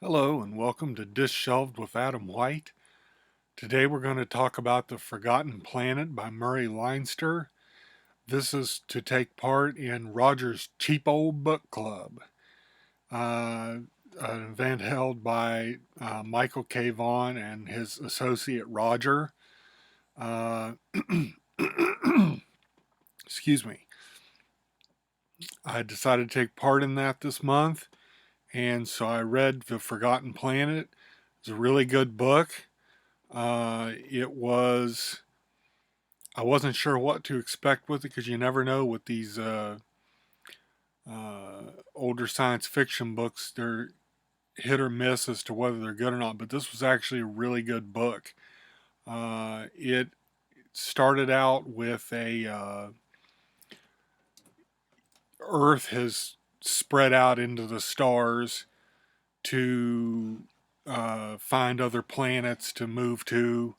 Hello and welcome to Dishelved with Adam White. Today we're going to talk about The Forgotten Planet by Murray Leinster. This is to take part in Roger's Cheap Old Book Club, uh, an event held by Michael K. Vaughan and his associate Roger. Uh, excuse me. I decided to take part in that this month, and so I read The Forgotten Planet. It's a really good book. It was I wasn't sure what to expect with it because you never know with these older science fiction books. They're hit or miss as to whether they're good or not. But this was actually a really good book. It started out with a Earth has spread out into the stars to find other planets to move to,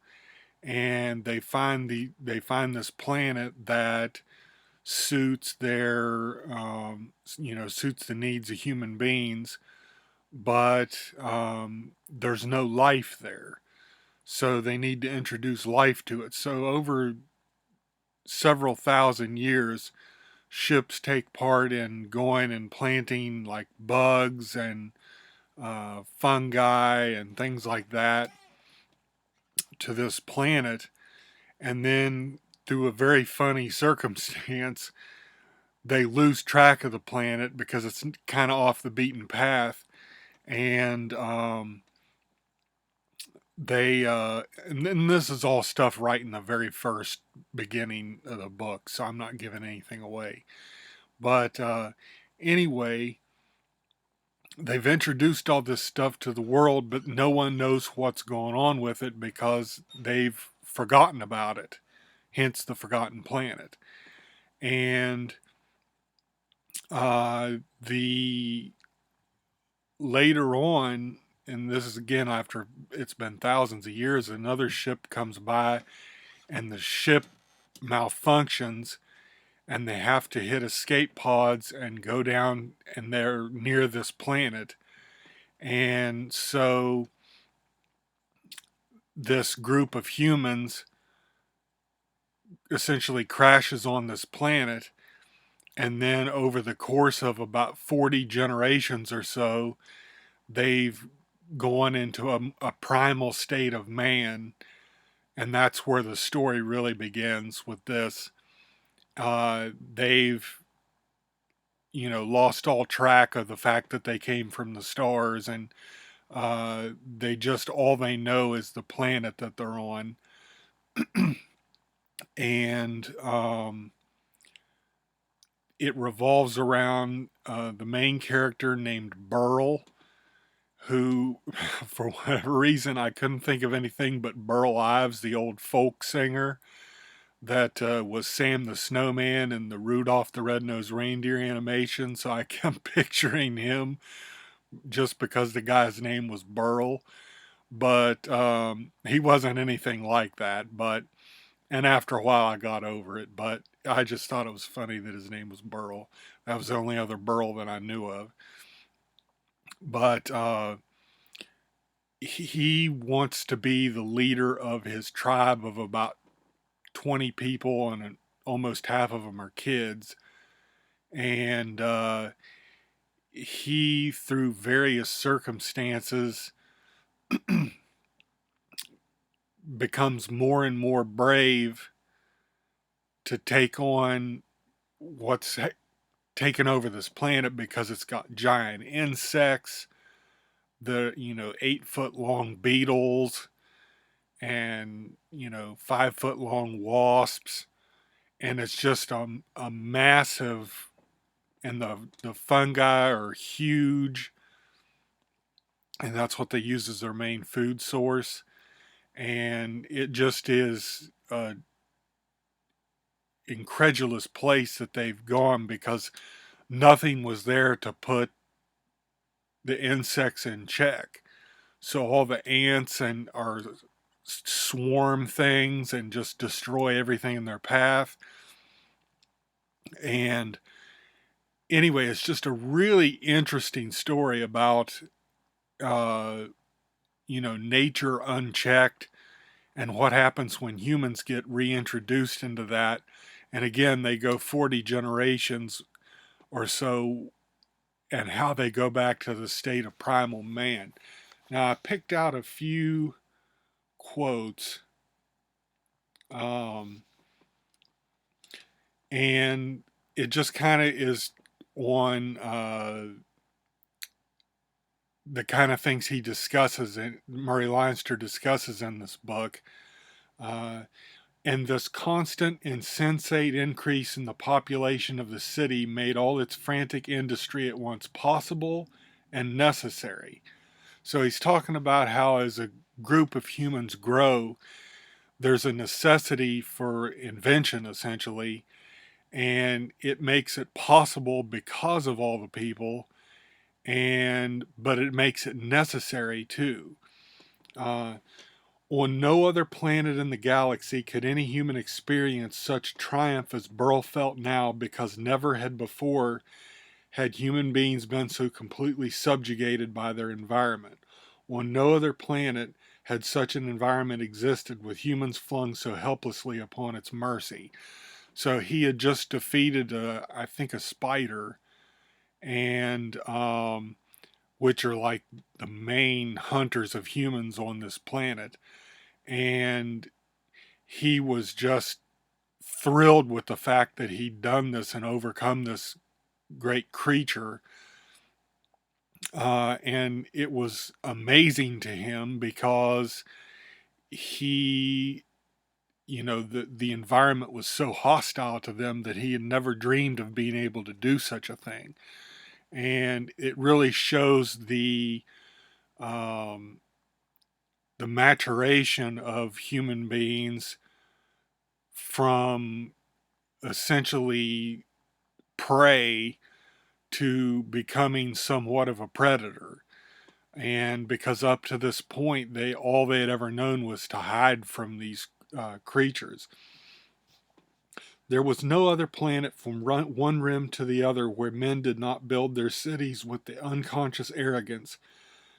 and they find this planet that suits their suits the needs of human beings, but there's no life there, so they need to introduce life to it. So over several thousand years, ships take part in going and planting like bugs and fungi and things like that to this planet, and then through a very funny circumstance they lose track of the planet because it's kind of off the beaten path, and and this is all stuff right in the very first beginning of the book, so I'm not giving anything away. But anyway, they've introduced all this stuff to the world, but no one knows what's going on with it because they've forgotten about it. Hence the Forgotten Planet. And the later on, and this is again after it's been thousands of years, another ship comes by and the ship malfunctions and they have to hit escape pods and go down, and they're near this planet. And so this group of humans essentially crashes on this planet, and then over the course of about 40 generations or so, they've gone into a primal state of man, and that's where the story really begins with this. They've lost all track of the fact that they came from the stars, and they just all they know is the planet that they're on. And it revolves around the main character named Burl, who, for whatever reason, I couldn't think of anything but Burl Ives, the old folk singer that was Sam the Snowman in the Rudolph the Red-Nosed Reindeer animation. So I kept picturing him just because the guy's name was Burl. But he wasn't anything like that. And after a while, I got over it. But I just thought it was funny that his name was Burl. That was the only other Burl that I knew of. But he wants to be the leader of his tribe of about 20 people, and almost half of them are kids. And he, through various circumstances, becomes more and more brave to take on what's taken over this planet, because it's got giant insects, the 8-foot long beetles, and 5-foot long wasps, and it's just a massive, and the fungi are huge, and that's what they use as their main food source. And it just is a incredulous place that they've gone, because nothing was there to put the insects in check. So all the ants and are swarm things and just destroy everything in their path. And anyway, it's just a really interesting story about uh, nature unchecked, and what happens when humans get reintroduced into that. And again, they go 40 generations or so, and how they go back to the state of primal man. Now, I picked out a few quotes, um, and it just kind of is on the kind of things he discusses, and Murray Leinster discusses in this book. Uh, and this constant, insensate increase in the population of the city made all its frantic industry at once possible and necessary. So he's talking about how, as a group of humans grow, there's a necessity for invention, essentially, and it makes it possible because of all the people, and but it makes it necessary too. Uh, on no other planet in the galaxy could any human experience such triumph as Burl felt now, because never had before had human beings been so completely subjugated by their environment. On no other planet had such an environment existed, with humans flung so helplessly upon its mercy. So he had just defeated, I think, a spider, and which are like the main hunters of humans on this planet. And he was just thrilled with the fact that he'd done this and overcome this great creature. And it was amazing to him because he, the environment was so hostile to them that he had never dreamed of being able to do such a thing. And it really shows um, the maturation of human beings from essentially prey to becoming somewhat of a predator. And because up to this point, all they had ever known was to hide from these creatures. There was no other planet from one rim to the other where men did not build their cities with the unconscious arrogance,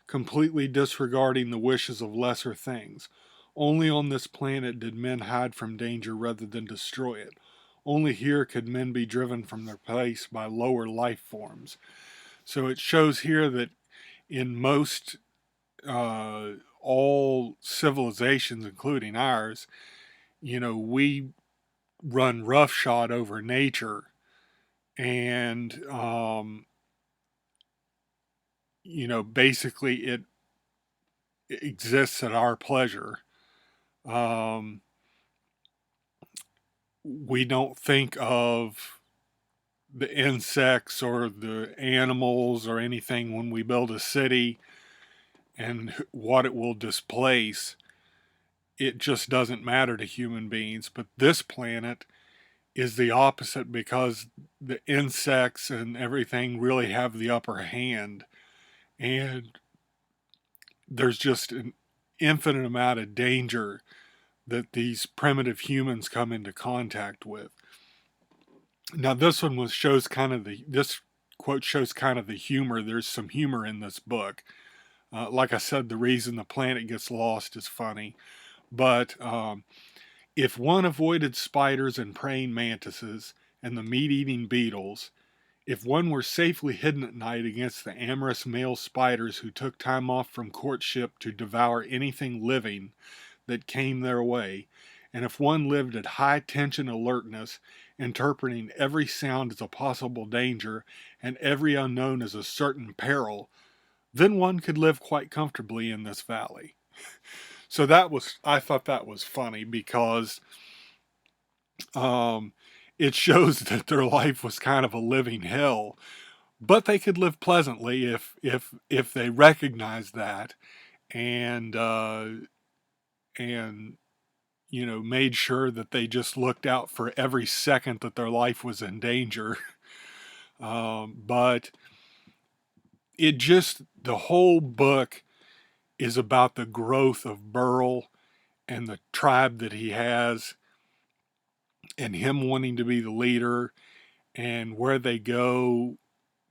completely disregarding the wishes of lesser things. Only on this planet did men hide from danger rather than destroy it. Only here could men be driven from their place by lower life forms. So it shows here that in most, all civilizations, including ours, we run roughshod over nature, and basically it exists at our pleasure. Um, we don't think of the insects or the animals or anything when we build a city and what it will displace. It just doesn't matter to human beings. But this planet is the opposite, because the insects and everything really have the upper hand. And there's just an infinite amount of danger that these primitive humans come into contact with. Now, this quote shows kind of the humor. There's some humor in this book. Like I said, the reason the planet gets lost is funny. But if one avoided spiders and praying mantises and the meat eating beetles, if one were safely hidden at night against the amorous male spiders who took time off from courtship to devour anything living that came their way, and if one lived at high tension alertness, interpreting every sound as a possible danger and every unknown as a certain peril, then one could live quite comfortably in this valley. So I thought that was funny, because um, it shows that their life was kind of a living hell, but they could live pleasantly if they recognized that, and and made sure that they just looked out for every second that their life was in danger. But the whole book is about the growth of Burl and the tribe that he has, and him wanting to be the leader, and where they go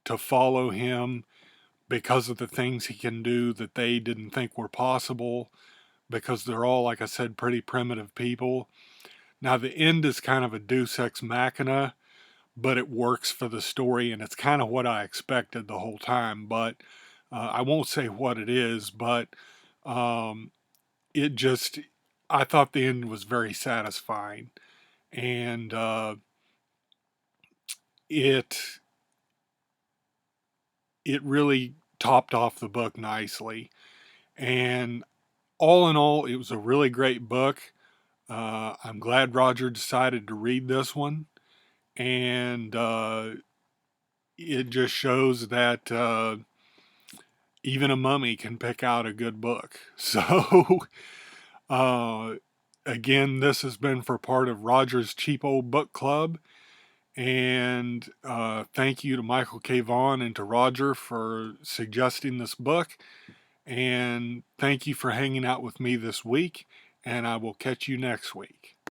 to follow him, because of the things he can do that they didn't think were possible, because they're all, like I said, pretty primitive people. Now, the end is kind of a deus ex machina, but it works for the story, and it's kind of what I expected the whole time. But I won't say what it is, but um, it just, I thought the end was very satisfying. And it it really topped off the book nicely. And all in all, it was a really great book. I'm glad Roger decided to read this one, and it just shows that even a mummy can pick out a good book. So, uh, again, this has been for part of Roger's Cheap Old Book Club. And thank you to Michael K. Vaughan and to Roger for suggesting this book. And thank you for hanging out with me this week. And I will catch you next week.